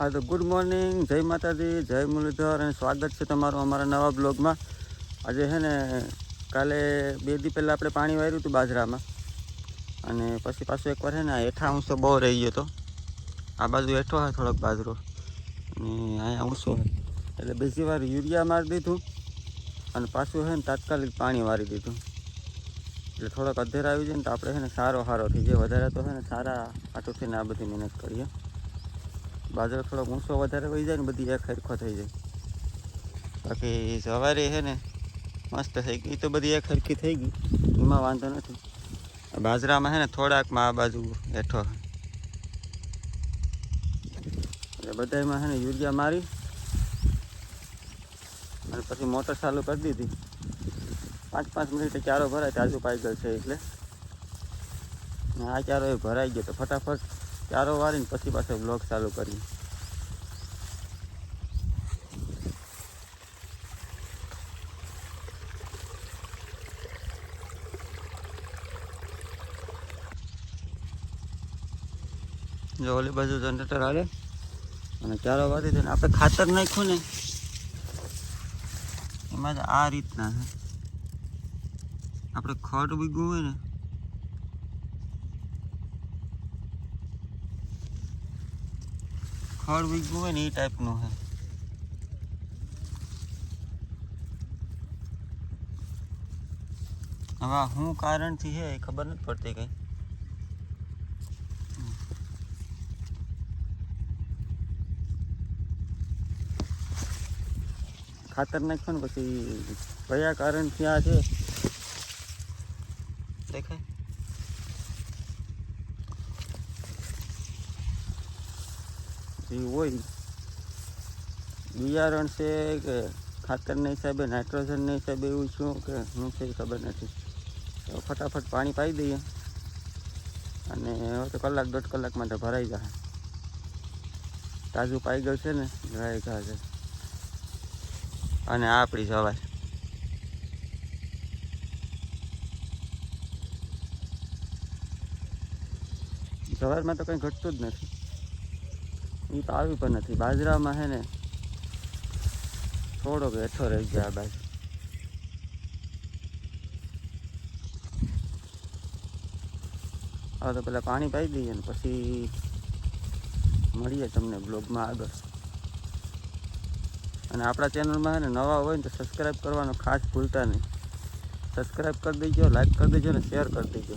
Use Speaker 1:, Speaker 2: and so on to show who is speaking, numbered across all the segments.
Speaker 1: હા તો good morning, જય માતાજી, જય મુરલીધર અને સ્વાગત છે તમારું અમારા નવા બ્લોગમાં. આજે છે ને કાલે 2 દી પહેલાં આપણે પાણી વાર્યું હતું બાજરામાં, અને પછી પાછું એકવાર છે ને હેઠા ઊંચો બહુ રહી ગયો હતો. આ બાજુ હેઠો હોય થોડોક બાજરો અને અહીંયા ઊંચો હોય, એટલે બીજી વાર યુરિયા મારી દીધું અને પાછું છે ને તાત્કાલિક પાણી વારી દીધું. એટલે થોડોક અધેર આવી જાય ને તો આપણે છે ને સારો થઈ જાય. વધારે તો છે ને સારા આટું થઈને આ બધી મહેનત કરીએ. બાજરો થોડોક ઊંચો વધારે વહી જાય ને બધી એક હરખો થઈ જાય. બાકી સવારે છે ને મસ્ત થઈ ગઈ, તો બધી એક હરખી થઈ ગઈ, એમાં વાંધો નથી. બાજરામાં છે ને થોડાકમાં આ બાજુ હેઠો એટલે બધામાં છે ને યુરિયા મારી અને પછી મોટર ચાલુ કરી દીધી. 5-5 મિનિટે ચારો ભરાય તાજુ પાઈ ગયો છે એટલે આ ચારો એ ભરાઈ ગયો તો ફટાફટ ચારો વારીને પછી પાછો બ્લોગ ચાલુ કરીએ. જો ઓલી બાજુ જનરેટર હાલે અને ચારો વારી દે ને આપણે ખાતર નાખ્યું ને એમાં જ આ રીતના છે. આપણે ખડ બીગું હોય ને એ ટાઈપનું છે. હવે શું કારણથી છે એ ખબર નથી પડતી કઈ. ખાતર નાખ્યું ને પછી કયા કારણથી આ છે દેખાય. હોય બિયારણ છે કે ખાતરના હિસાબે, નાઇટ્રોજનના હિસાબે એવું શું કે શું છે એ ખબર નથી. તો ફટાફટ પાણી પાઈ દઈએ અને હવે તો 1-1.5 કલાકમાં તો ભરાઈ જાય. તાજું પાઈ ગયું છે ને ગાય ઘા છે. અને આ આપણી સવારમાં તો કંઈ ઘટતું જ નથી. એ તો આવી પણ નથી. બાજરામાં છે ને થોડોક હેઠો રહી જાય આ બાજુ. હવે તો પેલા પાણી પાઈ દઈએ ને પછી મળીએ તમને બ્લોગમાં આગળ. અને આપણા ચેનલમાં છે ને નવા હોય ને તો સબસ્ક્રાઈબ કરવાનું ખાસ ભૂલતા નહીં. સબસ્ક્રાઈબ કરી દેજો, લાઈક કરી દેજો ને શેર કરી દેજો.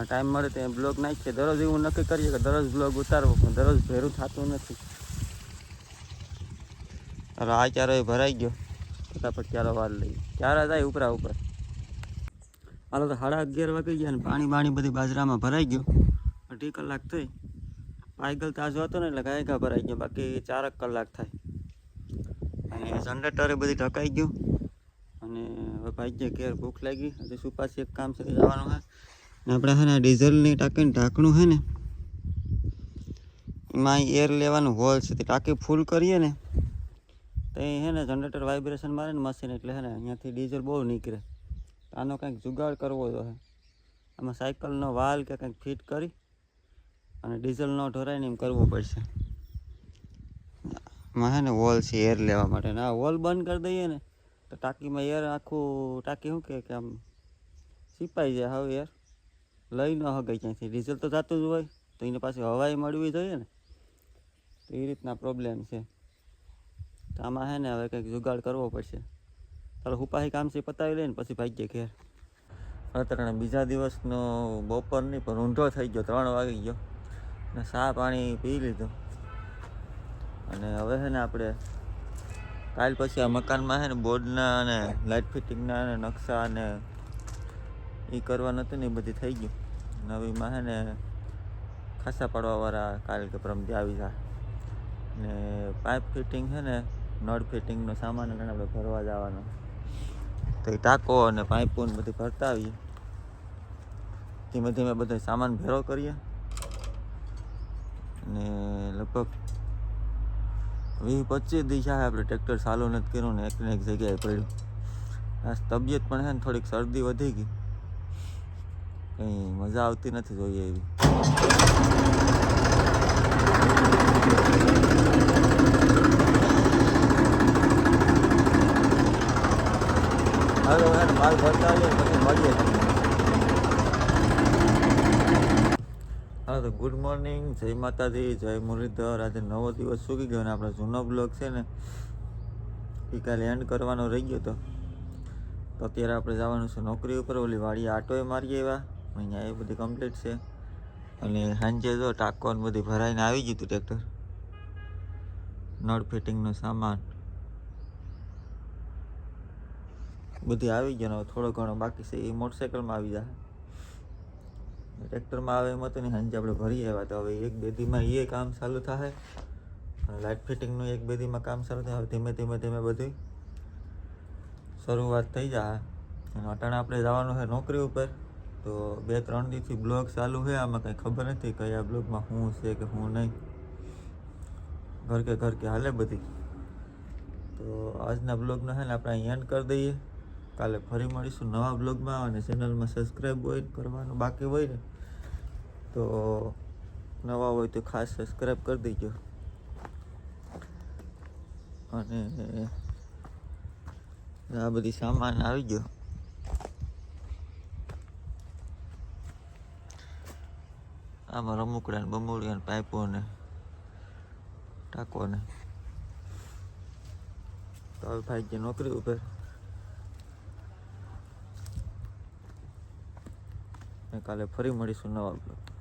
Speaker 1: ટાઈમ મળે ત્યાં બ્લોગ નાખીએ. દરરોજ એવું નક્કી કરીએ કે દરરોજ બ્લોગ ઉતારવો, પણ દરરોજ ભેરું થતું નથી. હવે આ ચારો એ ભરાઈ ગયો, ફટાફટ ચારો વાર લઈએ. ચારા જાય ઉપરા ઉપર. હાલો તો 11:30 વાગી ગયા ને પાણી બધી બાજરામાં ભરાઈ ગયું. 2.5 કલાક થઈ. પાયગલ તાજો હતો ને એટલે ગાયગા ભરાઈ ગયો. બાકી 4 કલાક થાય. અને જનરેટરે બધી ઢકાઈ ગયું. અને હવે ભાઈ ઘેર ભૂખ લાગી. હજી સુપાસી એક કામ છે જવાનું છે. આપણે છે ને ડીઝલની ટાંકીને ઢાંકણું છે ને એમાં એર લેવાનું હોલ છે. તે ટાંકી ફૂલ કરીએ ને તો એ છે ને જનરેટર વાઇબ્રેશન મારે ને મશીન, એટલે છે ને અહીંયાથી ડીઝલ બહુ નીકળે. આનો કંઈક જુગાડ કરવો જોઈએ. આમાં સાયકલનો વાલ કે કંઈક ફિટ કરી અને ડીઝલ ન ઢોરાય ને એમ કરવું પડશે. એમાં છે ને હોલ છે એર લેવા માટે. આ હોલ બંધ કરી દઈએ ને તો ટાંકીમાં એર આખું ટાંકી શું કે આમ સિપાઈ જાય. હવે એર લઈ ન હગાય ક્યાંથી. ડીઝલ તો જતું જ હોય તો એને પાછી હવાઈ મળવી જોઈએ ને, તો એ રીતના પ્રોબ્લેમ છે. તો આમાં છે ને હવે કંઈક જુગાડ કરવો પડશે. ચાલો હુપાહી કામ છે પતાવી લઈને પછી ભાગ્ય ઘેર. અત્યારે બીજા દિવસનો બપોર નહીં પણ ઊંધો થઈ ગયો. 3 વાગી ગયો ને ચા પાણી પી લીધું. અને હવે છે ને આપણે કાલ પછી આ મકાનમાં છે ને બોર્ડના અને લાઇટ ફિટિંગના અને નકશા અને એ કરવાનું હતું ને એ બધી થઈ ગયું. નવીમાં છે ને ખાસા પાડવાવાળા કાલ કે પરમથી આવી જાય. ને પાઇપ ફિટિંગ છે ને નળ ફિટિંગનો સામાન એને આપણે ભરવા જવાનો. તો એ ટાંકો અને પાઇપો ને બધી ભરતા આવીએ. ધીમે ધીમે બધો સામાન ભેરો કરીએ. ને લગભગ 20-25 દિવસ આપણે ટ્રેક્ટર ચાલુ નથી કર્યું ને એક જગ્યાએ પડ્યું. આ તબિયત પણ છે ને થોડીક શરદી વધી ગઈ. કંઈ મજા આવતી નથી જોઈએ એવી. માલ ભરતા આવીએ પછી મળીએ તમને. હા તો ગુડ મોર્નિંગ, જય માતાજી, જય મુરલીધર. આજે નવો દિવસ સૂકી ગયો ને આપણો જૂનો બ્લોગ છે ને એ કાલે એન્ડ કરવાનો રહી ગયો હતો. તો અત્યારે આપણે જવાનું છે નોકરી ઉપર. ઓલી વાડીએ આટોએ મારીએ એવા અહીંયા એ બધી કમ્પ્લીટ છે. અને સાંજે જો ટાંકો ને બધી ભરાઈને આવી ગયું હતું ટ્રેક્ટર. નળ ફિટિંગનો સામાન બધી આવી ગયો. થોડો ઘણો બાકી છે એ મોટરસાઇકલમાં આવી જાય. ટ્રેક્ટરમાં આવે એમ હતું ને સાંજે આપણે ભરી આવ્યા. તો હવે 1-2 દીમાં એ કામ ચાલુ થાય અને લાઇટ ફિટિંગનું 1-2 દીમાં કામ ચાલુ થાય. હવે ધીમે ધીમે બધું શરૂઆત થઈ જાય. અને અટાણે આપણે જવાનું છે નોકરી ઉપર. તો 2-3 દીથી બ્લોગ ચાલુ છે. આમાં કંઈ ખબર નથી કયા બ્લોગમાં શું છે કે શું નહીં. ઘર કે હાલે બધી. તો આજના બ્લોગનો છે ને આપણે અહીં એન્ડ કરી દઈએ. કાલે ફરી મળીશું નવા બ્લોગમાં. અને ચેનલમાં સબસ્ક્રાઈબ હોય કરવાનું બાકી હોય ને તો નવા હોય તો ખાસ સબસ્ક્રાઈબ કરી દેજો. અને આ બધી સામાન આવી ગયો. આમાં રમકડા ને બમોડિયા ને પાઇપો ને ટાંકો ને. તો હવે ભાઈ ગયા નોકરી ઉપર. કાલે ફરી મળીશું નવા બ્લોગ.